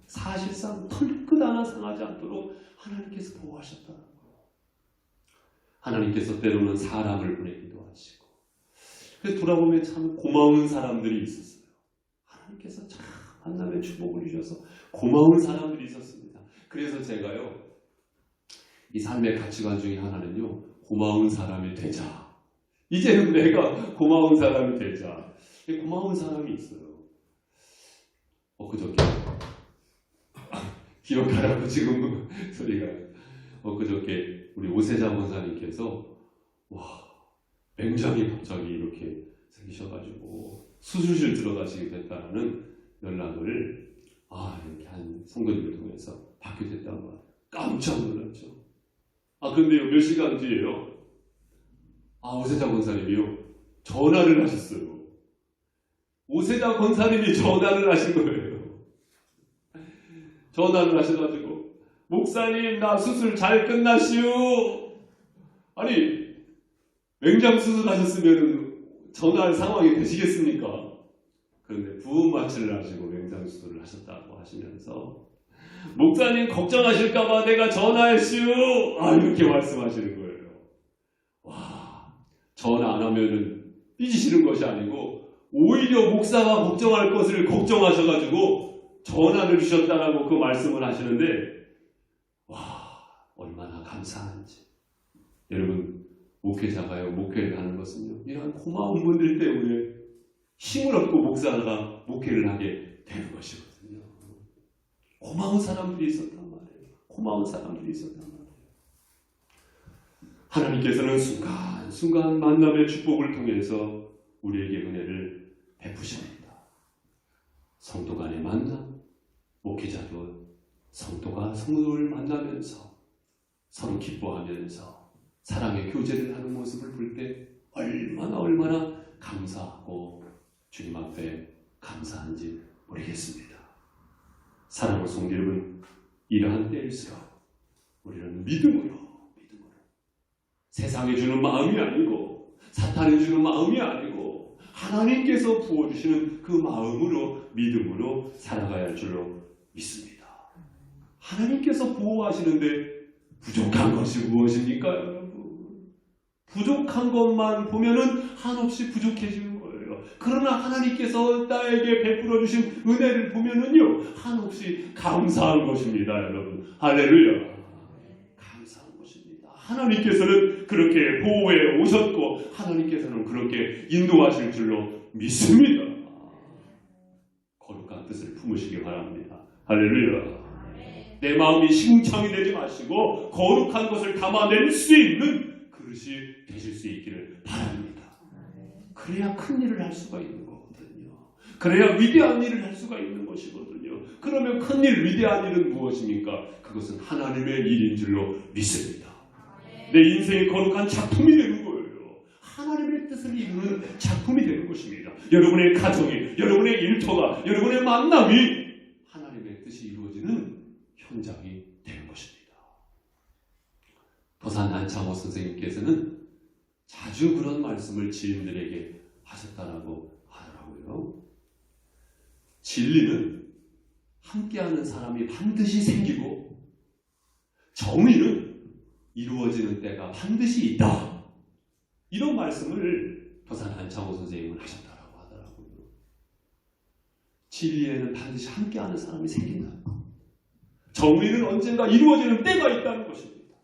사실상 털끝 하나 상하지 않도록 하나님께서 보호하셨더라고요. 하나님께서 때로는 사람을 보내기도 하시고, 그래서 돌아보면 참 고마운 사람들이 있었어요. 하나님께서 참 만남의 축복을 주셔서 고마운 사람들이 있었습니다. 그래서 제가요, 이 삶의 가치관 중에 하나는요, 고마운 사람이 되자. 이제는 내가 고마운 사람이 되자. 고마운 사람이 있어요. 엊그저께 기억하라고 지금 소리가. 엊그저께 우리 오세자 권사님께서 맹장이 갑자기 이렇게 생기셔가지고 수술실 들어가시게 됐다는 연락을 이렇게 한 성도님을 통해서 받게 됐다는 거예요. 깜짝 놀랐죠. 그런데요, 몇 시간 뒤에요, 오세자 권사님이요, 전화를 하셨어요. 오세자 권사님이 전화를 하신 거예요. 전화를 하셔가지고, 목사님, 나 수술 잘 끝났시오. 아니, 맹장 수술하셨으면 전화할 상황이 되시겠습니까? 그런데 부음 마취를 하시고 맹장 수술을 하셨다고 하시면서, 목사님 걱정하실까봐 내가 전화했시오. 이렇게 말씀하시는 거예요. 전화 안 하면은 삐지시는 것이 아니고 오히려 목사가 걱정할 것을 걱정하셔가지고 전화를 주셨다라고 그 말씀을 하시는데, 얼마나 감사한지. 여러분, 목회자가요, 목회를 하는 것은요, 이런 고마운 분들 때문에 힘을 얻고 목사가 목회를 하게 되는 것이거든요. 고마운 사람들이 있었단 말이에요. 고마운 사람들이 있었단 말이에요. 하나님께서는 순간순간 만남의 축복을 통해서 우리에게 은혜를 베푸십니다. 성도 간의 만남, 목회자도 성도가 성도를 만나면서 서로 기뻐하면서 사랑의 교제를 하는 모습을 볼 때 얼마나 감사하고 주님 앞에 감사한지 모르겠습니다. 사랑하는 성도 여러분, 이러한 때일수록 우리는 믿음으로 세상이 주는 마음이 아니고 사탄이 주는 마음이 아니고 하나님께서 부어주시는 그 마음으로, 믿음으로 살아가야 할 줄로 믿습니다. 하나님께서 보호하시는데 부족한 것이 무엇입니까, 여러분? 부족한 것만 보면은 한없이 부족해지는 거예요. 그러나 하나님께서 나에게 베풀어 주신 은혜를 보면은요, 한없이 감사한 것입니다, 여러분. 할렐루야. 감사한 것입니다. 하나님께서는 그렇게 보호해 오셨고 하나님께서는 그렇게 인도하실 줄로 믿습니다. 거룩한 뜻을 품으시기 바랍니다. 할렐루야. 내 마음이 심창이 되지 마시고 거룩한 것을 담아낼 수 있는 그릇이 되실 수 있기를 바랍니다. 그래야 큰 일을 할 수가 있는 거거든요. 그래야 위대한 일을 할 수가 있는 것이거든요. 그러면 큰 일, 위대한 일은 무엇입니까? 그것은 하나님의 일인 줄로 믿습니다. 내 인생이 거룩한 작품이 되는 거예요. 하나님의 뜻을 이루는 작품이 되는 것입니다. 여러분의 가정이, 여러분의 일터가, 여러분의 만남이 하나님의 뜻이 이루어지는 현장이 되는 것입니다. 도산 안창호 선생님께서는 자주 그런 말씀을 지인들에게 하셨다라고 하더라고요. 진리는 함께하는 사람이 반드시 생기고 정의는 이루어지는 때가 반드시 있다. 이런 말씀을 도산 안창호 선생님은 하셨다라고 하더라고요. 진리에는 반드시 함께하는 사람이 생긴다. 정의는 언젠가 이루어지는 때가 있다는 것입니다.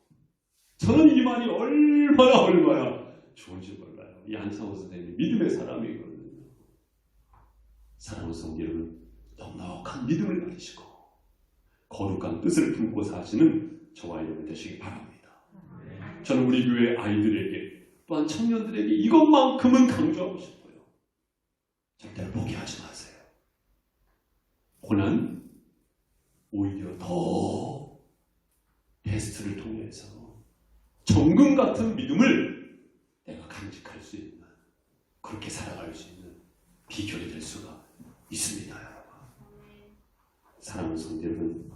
저는 이 말이 얼마나 좋은지 몰라요. 이 안창호 선생님 믿음의 사람이거든요. 사랑하는 성도 여러분, 넉넉한 믿음을 가지시고 거룩한 뜻을 품고 사시는 저와 여러분 되시기 바랍니다. 저는 우리 교회 아이들에게 또한 청년들에게 이것만큼은 강조하고 싶어요. 절대로 포기하지 마세요. 아니지만 오히려 더 테스트를 통해서 정금 같은 믿음을 내가 간직할 수 있는, 그렇게 살아갈 수 있는 비결이 될 수가 있습니다. 여러분. 사랑하는 성도 여러분,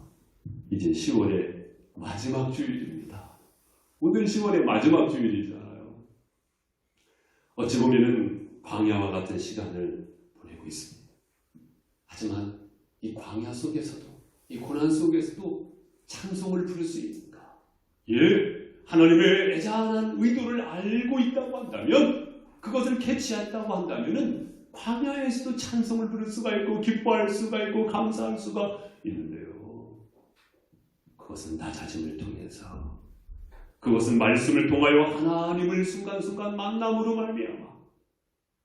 이제 10월의 마지막 주일입니다. 오늘 10월의 마지막 주일이잖아요. 어찌 보면은 광야와 같은 시간을 보내고 있습니다. 하지만 이 광야 속에서도, 이 고난 속에서도 찬송을 부를 수 있는가? 예, 하나님의 애잔한 의도를 알고 있다고 한다면, 그것을 캐치했다고 한다면은 광야에서도 찬송을 부를 수가 있고 기뻐할 수가 있고 감사할 수가 있는데요. 그것은 나 자신을 통해서, 그것은 말씀을 통하여 하나님을 순간순간 만남으로 말미암아,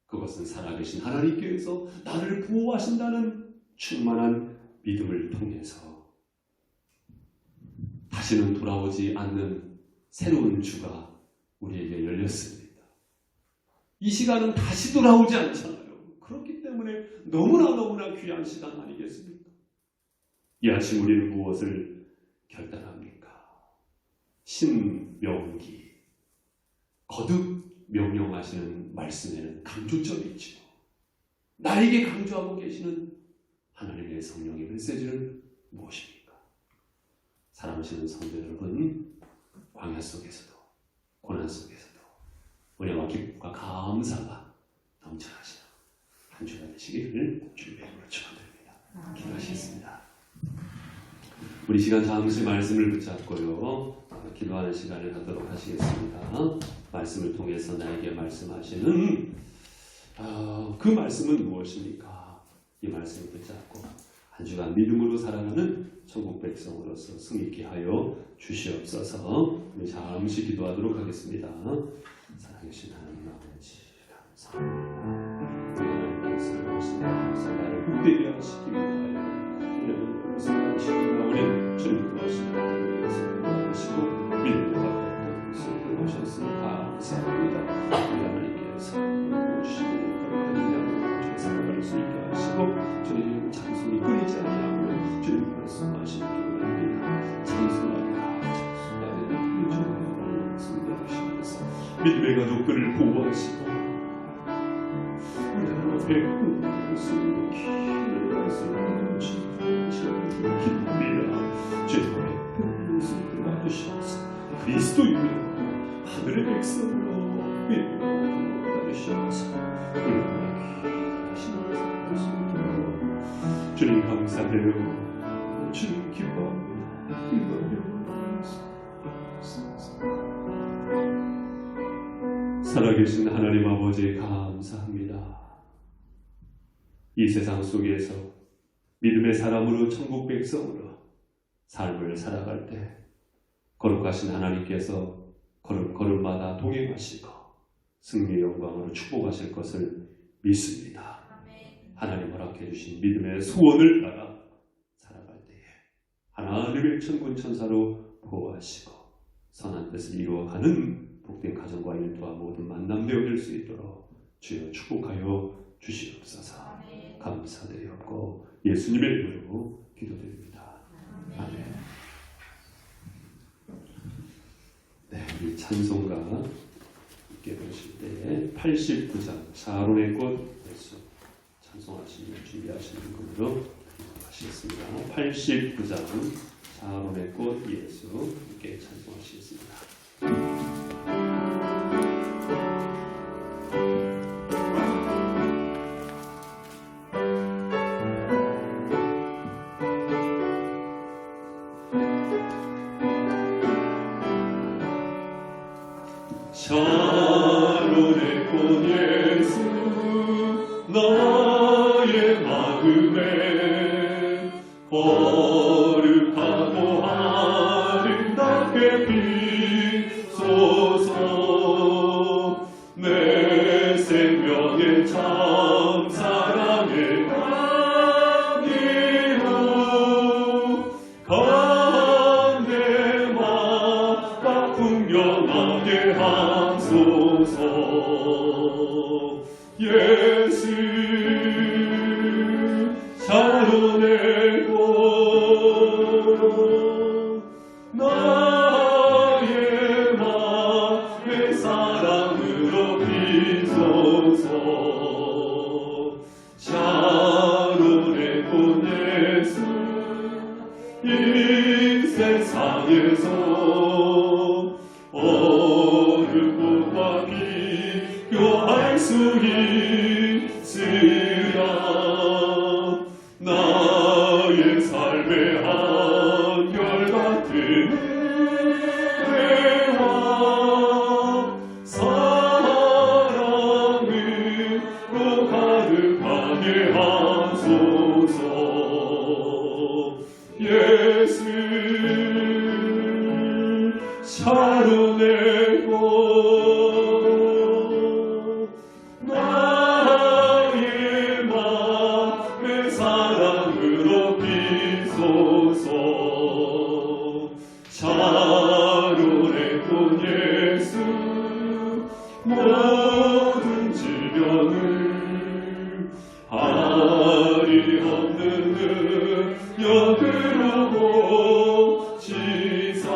그것은 살아계신 하나님께서 나를 보호하신다는 충만한 믿음을 통해서 다시는 돌아오지 않는 새로운 주가 우리에게 열렸습니다. 이 시간은 다시 돌아오지 않잖아요. 그렇기 때문에 너무나 귀한 시간 아니겠습니까? 이 아침 우리는 무엇을 결단합니까? 신명기, 거듭 명령하시는 말씀에는 강조점이 있죠. 나에게 강조하고 계시는 하나님의 성령의 메시지는 무엇입니까? 사랑하시는 성도 여러분, 광야 속에서도 고난 속에서도 은혜와 기쁨과 감사가 넘쳐나시는 한 주가 되시기를 주님의 이름으로 축원드립니다. 기도하시겠습니다. 우리 시간 잠시 말씀을 붙잡고요, 기도하는 시간을 갖도록 하시겠습니다. 말씀을 통해서 나에게 말씀하시는 그 말씀은 무엇입니까? 이 말씀을 붙잡고 한 주간 믿음으로 살아가는 천국 백성으로서 승리케 하여 주시옵소서. 우리 잠시 기도하도록 하겠습니다. 사랑하신 하나님 아버지, 감사합니다. 하나님께서 나를 복되게 하시기 위하여 우리는 그것을 하시고 우리 주님 그것을 하시고 믿음을 받았던 것을 하셨으니 감사합니다. 우리 하나님께서 오시는 그런 살아갈 수 있게 하시고 주님 찬송이 끊이지 아니하고 주님 말씀하시기 원합니다. 찬송하라 찬송하라 주님 승리하시면서 믿음의 가족들을 보호하시고 우리 하나님 앞에 수 있는 길을 갈 수 있는 주님 기도합니다. 주님의 말씀을 와주셔서 그리스도인으로 하늘의 백성으로 믿음으로 와주셔서 우리 하나님 하시는 주님 감사드려요. 주님 기뻐합니다. 살아계신 하나님 아버지 감사합니다. 이 세상 속에서 믿음의 사람으로 천국 백성으로 삶을 살아갈 때 거룩하신 하나님께서 걸음마다 동행하시고 승리의 영광으로 축복하실 것을 믿습니다. 하나님 허락해 주신 믿음의 소원을 따라 살아갈 때에 하나님의 천군 천사로 보호하시고 선한 뜻을 이루어가는 복된 가정과 일터와 모든 만남 되어질 수 있도록 주여 축복하여 주시옵소서. 감사드리옵고 예수님의 이름으로 기도드립니다. 아멘. 네, 우리 찬송가 함께 보실 때 89장 샤론의 꽃 예수 찬송하시는 준비하시는 분으로 하시겠습니다. 89장 샤론의 꽃 예수 함께 찬송하시겠습니다. 샤론의 꽃 예수 나의 마음에 거룩하고 아름답게 비소서. 내 생명의 참 사랑의 향기로 간대마다 풍경하게 하소서. 예수 샤론의 이 세상에서 어느 것과 비교할 수 있으랴. 나의 삶의 한결같은 은혜와 사랑으로 가득하게 하소서. 예수 차려내고 나의 맘의 사랑으로 비소서. 차려내고 예수 모든 질병을 알이 없는 능력으로 고치사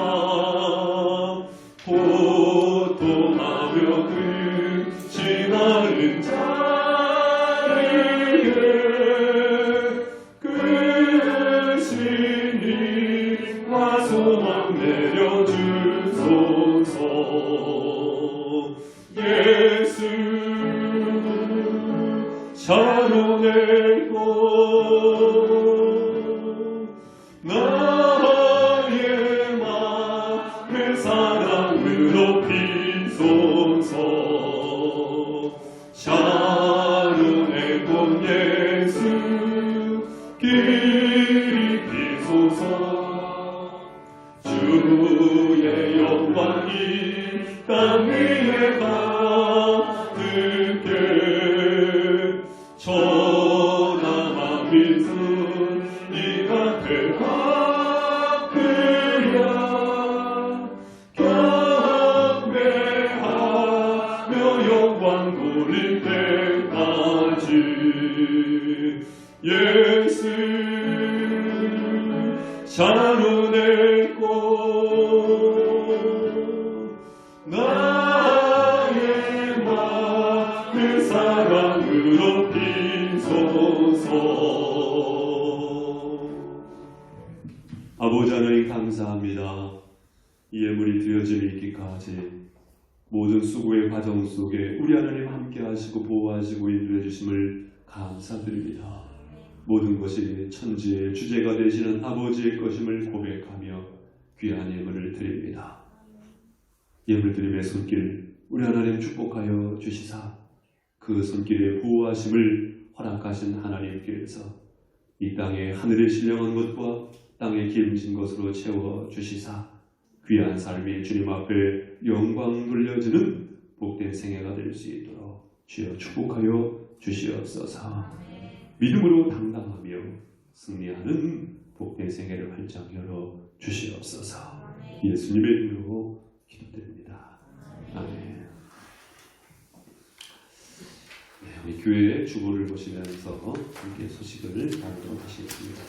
고통하며 근심하는 자에게 크신 힘과 소망 내려주소서. 예수 차려내고 나의 맘의 사랑으로 비소서. 차려내고 예수 길이 비소서. 주의 영광이 땅 위에 가득해 천하만 믿음 이가 되갚으랴. 경배하며 영광 돌릴 때까지 예수 차려내고 나의 맘의 사랑으로 비소서. 아버지 하나님 감사합니다. 이 예물이 드려짐이 있기까지 모든 수고의 과정 속에 우리 하나님 함께 하시고 보호하시고 인도해 주심을 감사드립니다. 모든 것이 천지의 주제가 되시는 아버지의 것임을 고백하며 귀한 예물을 드립니다. 예물 드림의 손길 우리 하나님 축복하여 주시사 그 손길에 보호하심을 허락하신 하나님께서 이 땅에 하늘에 신령한 것과 땅에 기름진 것으로 채워주시사 귀한 삶이 주님 앞에 영광 돌려지는 복된 생애가 될 수 있도록 주여 축복하여 주시옵소서. 믿음으로 당당하며 승리하는 복된 생애를 활짝 열어 주시옵소서. 예수님의 이름으로 기도드립니다. 아멘. 네, 우리 교회의 주보를 보시면서 함께 소식을 나누도록 하시겠습니다.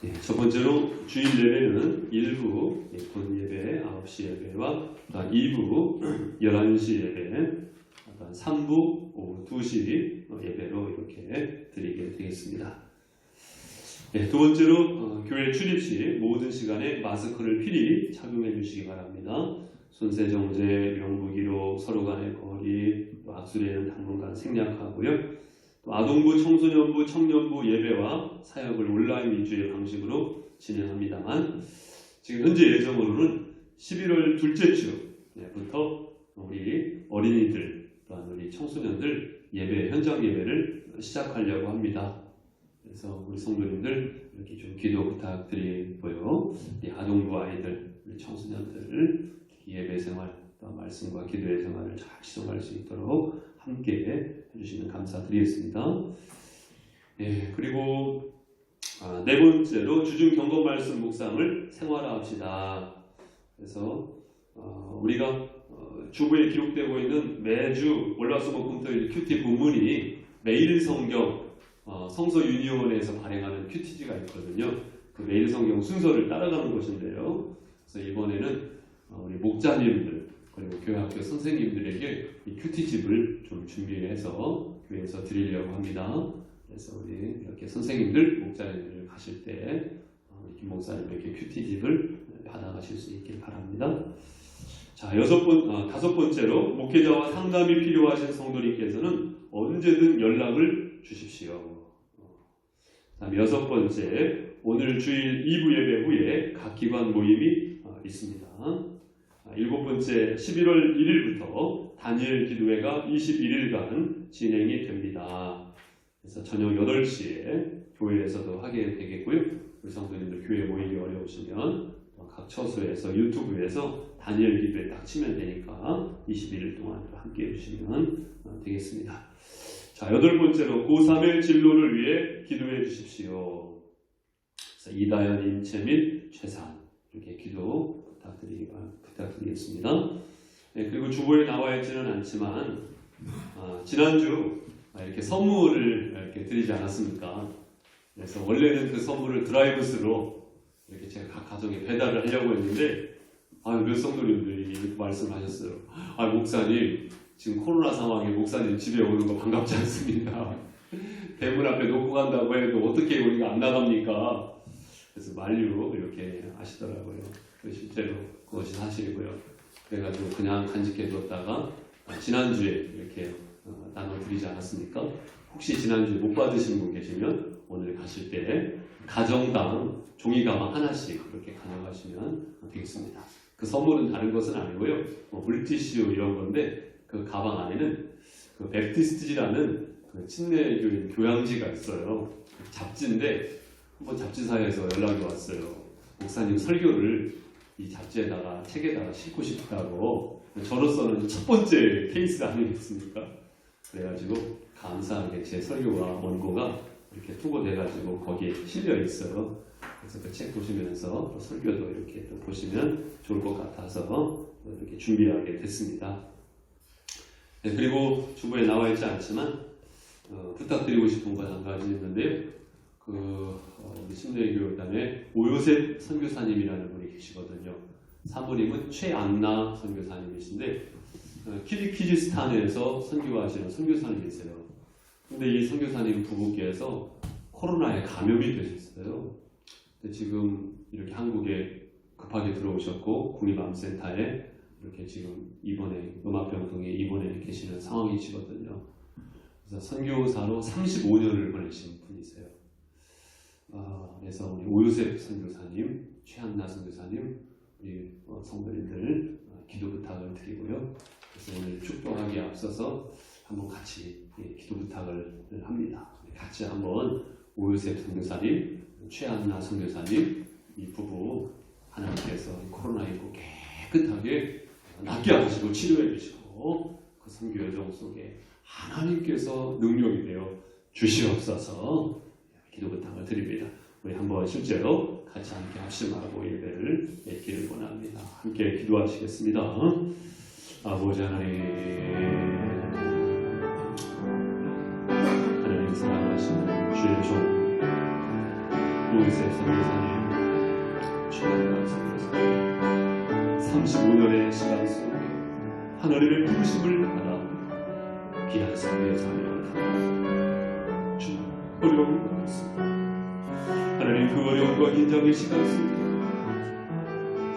네, 첫 번째로 주일 예배는 1부 본 예배 9시 예배와 2부 11시 예배, 3부 오후 2시 예배로 이렇게 드리게 되겠습니다. 네, 두 번째로 교회 출입 시 모든 시간에 마스크를 필히 착용해 주시기 바랍니다. 손세정제, 명부기로 서로 간의 거리, 또 악수례는 당분간 생략하고요. 또 아동부, 청소년부, 청년부 예배와 사역을 온라인 위주의 방식으로 진행합니다만 지금 현재 예정으로는 11월 둘째 주부터 우리 어린이들 또한 우리 청소년들 예배, 현장 예배를 시작하려고 합니다. 그래서 우리 성도님들 이렇게 좀 기도 부탁드리고요. 우리 아동부 아이들, 우리 청소년들 예배 생활, 또 말씀과 기도의 생활을 잘 지속할 수 있도록 함께 해주시면 감사드리겠습니다. 예, 그리고 네 번째로 주중 경건 말씀 묵상을 생활화합시다. 그래서 우리가 주보에 기록되고 있는 매주 월화수목금토일 큐티 본문이 매일 성경 성서 유니온에서 발행하는 큐티지가 있거든요. 그 매일 성경 순서를 따라가는 것인데요. 그래서 이번에는 우리 목자님들 그리고 교회학교 선생님들에게 이 큐티집을 좀 준비해서 교회에서 드리려고 합니다. 그래서 우리 이렇게 선생님들, 목사님들 가실 때 김 목사님 이렇게 큐티집을 받아가실 수 있길 바랍니다. 자, 다섯 번째로 목회자와 상담이 필요하신 성도님께서는 언제든 연락을 주십시오. 다음 여섯 번째, 오늘 주일 2부 예배 후에 각 기관 모임이 있습니다. 일곱 번째, 11월 1일부터 다니엘 기도회가 21일간 진행이 됩니다. 그래서 저녁 8시에 교회에서도 하게 되겠고요. 우리 성도님들 교회 모이기 어려우시면 각 처소에서 유튜브에서 다니엘 기도회 딱 치면 되니까 21일 동안 함께 해주시면 되겠습니다. 자, 여덟 번째로 고3의 진로를 위해 기도해 주십시오. 그래서 이다연, 임채민, 최산 이렇게 기도 부탁드리겠습니다. 네, 그리고 주보에 나와 있지는 않지만 지난주 이렇게 선물을 이렇게 드리지 않았습니까? 그래서 원래는 그 선물을 드라이브스로 이렇게 제가 각 가정에 배달을 하려고 했는데 몇 성도님들이 이렇게 말씀하셨어요. 목사님 지금 코로나 상황에 목사님 집에 오는 거 반갑지 않습니다. 대문 앞에 놓고 간다고 해도 어떻게 우리가 안 나갑니까? 그래서 만류 이렇게 하시더라고요. 실제로 그것이 사실이고요. 그래가지고 그냥 간직해 뒀다가 지난주에 이렇게 나눠드리지 않았습니까? 혹시 지난주에 못 받으신 분 계시면 오늘 가실 때 가정당 종이 가방 하나씩 그렇게 가져가시면 되겠습니다. 그 선물은 다른 것은 아니고요. 물티슈 이런 건데 그 가방 안에는 그 베프티스트지라는 그 침례교인 교양지가 있어요. 잡지인데 한번 잡지사에서 연락이 왔어요. 목사님 설교를 이 잡지에다가 책에다가 싣고 싶다고. 저로서는 첫 번째 케이스 아니겠습니까? 그래가지고 감사하게 제 설교와 원고가 이렇게 투고돼가지고 거기에 실려 있어요. 그래서 그 책 보시면서 설교도 이렇게 또 보시면 좋을 것 같아서 이렇게 준비하게 됐습니다. 네, 그리고 주보에 나와 있지 않지만 부탁드리고 싶은 것 한 가지 있는데요. 우리 침례교단에 오요셉 선교사님이라는 분이 계시거든요. 사모님은 최안나 선교사님이신데 키르기즈스탄에서 선교하시는 선교사님이세요. 근데 이 선교사님 부부께서 코로나에 감염이 되셨어요. 근데 지금 이렇게 한국에 급하게 들어오셨고 국립암센터에 이렇게 지금 음압병동에 입원해 계시는 상황이시거든요. 그래서 선교사로 35년을 보내신 분이세요. 그래서 우리 오요셉 선교사님, 최한나 선교사님, 우리 성도님들 기도 부탁을 드리고요. 그래서 오늘 축도하기에 앞서서 한번 같이 기도 부탁을 합니다. 같이 한번 오요셉 선교사님, 최한나 선교사님 이 부부 하나님께서 코로나19 깨끗하게 낫게 하시고 치료해 주시고 그 선교 여정 속에 하나님께서 능력이 되어 주시옵소서 기도 부탁을 드립니다. 우리 한번 실제로 같이 함께 합심하고 예배를 맺기를 원합니다. 함께 기도하시겠습니다. 아버지 하나님 사랑하시는 주의 종 오요셉 선교사님, 최한나 선교사님 35년의 시간 속에 하나님의 부르심을 받아 귀한 삶의 삶을 하고 주님 어려움을 받았습니다. 하나님 그 어려움과 긴장의 시간 속에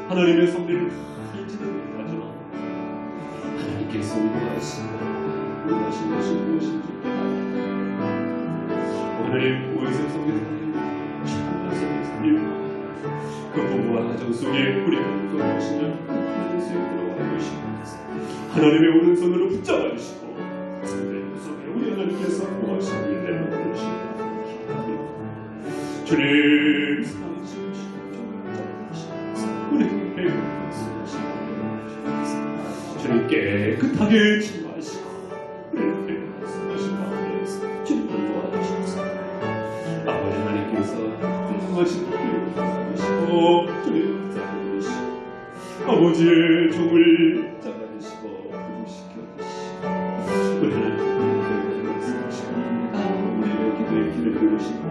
하나님의 섭리를 다 잊지는 못하지만 하나님께서 원하신 것이 무엇인지 하나님 오요셉 선교사님, 최한나 선교사님 그 부부와 가정 속에 우리가 돌아오시면 하나님 속에 들어가 계시옵소서. 하나님의 오른손으로 붙잡아 주시고 하나님 속에 우리 하나님께서 무엇인 일을 보시옵소서. 주님 사랑하시는 우리 주님 깨끗하게 치유하시고 우리 말씀하신 가운데서 주님을 도와주시옵소서. 아버지 하나님께서 훌륭하신 분을 도와주시고 주님 붙잡아주시고 아버지의 종을 잡아주시고 부르시켜 주시고 우리 하나님께 말씀하시고 우리의 기도의 길을 이루시고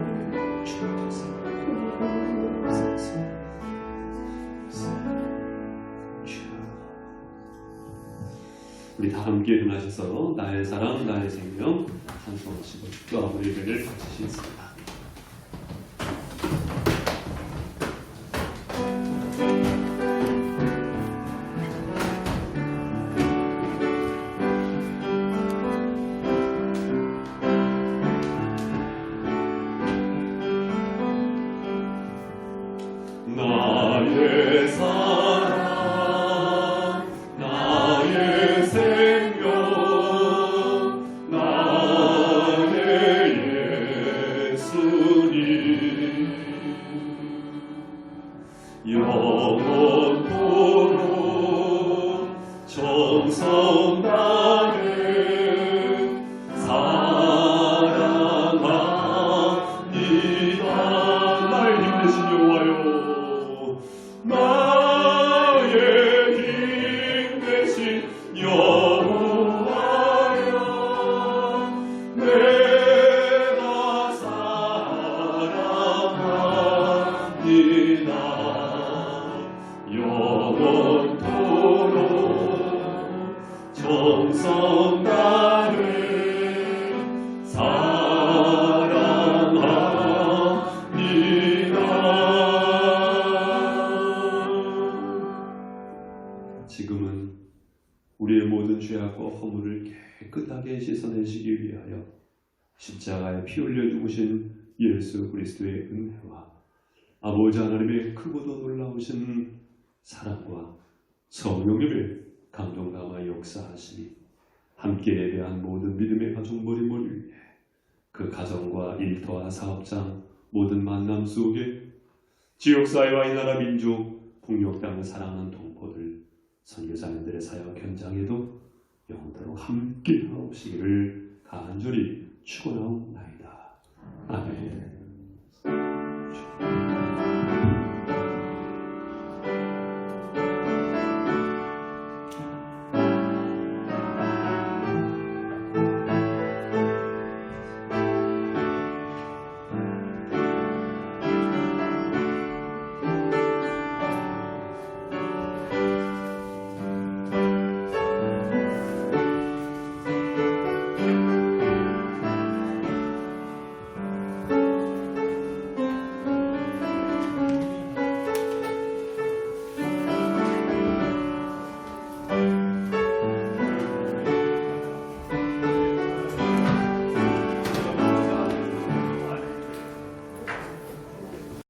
우리 다 함께 일어나셔서 나의 사랑 나의 생명 찬송하시고 기도하고 예배를 마치시겠습니다. 나의 사랑 나의 생명 나의 예수님 영원토록 정성 다해 사랑합니다. 나의 힘 되신 여호와여 나의 힘 대신 여호와여 내가 사랑합니다. 영원토록 정성 다해 지금은 우리의 모든 죄악과 허물을 깨끗하게 씻어내시기 위하여 십자가에 피 흘려 죽으신 예수 그리스도의 은혜와 아버지 하나님의 크고도 놀라우신 사랑과 성령님의 감동감화 역사하시니 함께 예배한 모든 믿음의 가족모임을 위해 그 가정과 일터와 사업장 모든 만남 속에 지역사회와 이 나라 민족 북녘 땅을 사랑하는 동포들 선교사님들의 사역 현장에도 영원토록 함께 하옵시기를 간절히 축원하옵나이다. 아멘.